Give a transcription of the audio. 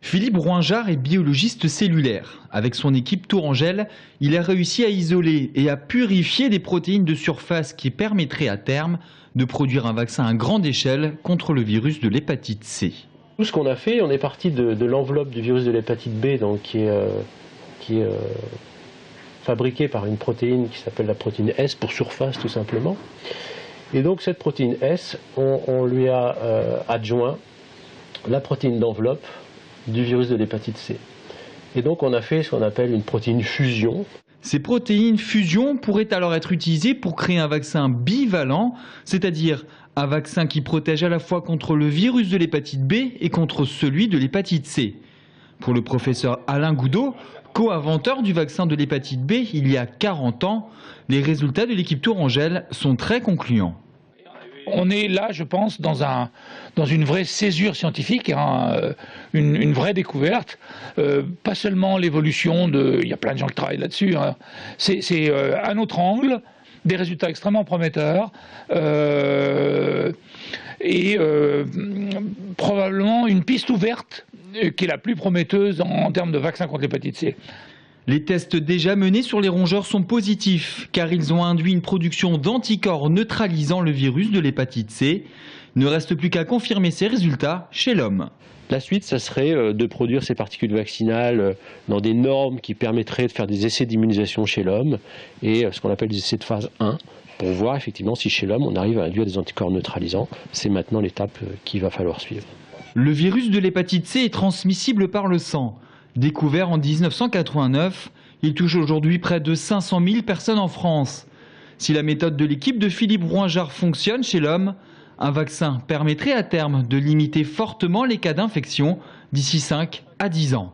Philippe Rouinjard est biologiste cellulaire. Avec son équipe Tourangelle, il a réussi à isoler et à purifier des protéines de surface qui permettraient à terme de produire un vaccin à grande échelle contre le virus de l'hépatite C. Tout ce qu'on a fait, on est parti de l'enveloppe du virus de l'hépatite B, donc qui est fabriquée par une protéine qui s'appelle la protéine S pour surface tout simplement. Et donc cette protéine S, on lui a adjoint la protéine d'enveloppe du virus de l'hépatite C. Et donc on a fait ce qu'on appelle une protéine fusion. Ces protéines fusion pourraient alors être utilisées pour créer un vaccin bivalent, c'est-à-dire un vaccin qui protège à la fois contre le virus de l'hépatite B et contre celui de l'hépatite C. Pour le professeur Alain Goudot, co-inventeur du vaccin de l'hépatite B il y a 40 ans, les résultats de l'équipe Tourangelle sont très concluants. On est là, je pense, dans une vraie césure scientifique, une vraie découverte. Pas seulement l'évolution il y a plein de gens qui travaillent là-dessus. C'est un autre angle, des résultats extrêmement prometteurs et probablement une piste ouverte qui est la plus prometteuse en termes de vaccin contre l'hépatite C. Les tests déjà menés sur les rongeurs sont positifs car ils ont induit une production d'anticorps neutralisant le virus de l'hépatite C. Il ne reste plus qu'à confirmer ces résultats chez l'homme. La suite, ça serait de produire ces particules vaccinales dans des normes qui permettraient de faire des essais d'immunisation chez l'homme et ce qu'on appelle des essais de phase 1 pour voir effectivement si chez l'homme on arrive à induire des anticorps neutralisants. C'est maintenant l'étape qu'il va falloir suivre. Le virus de l'hépatite C est transmissible par le sang. Découvert en 1989, il touche aujourd'hui près de 500 000 personnes en France. Si la méthode de l'équipe de Philippe Rouinjard fonctionne chez l'homme, un vaccin permettrait à terme de limiter fortement les cas d'infection d'ici 5 à 10 ans.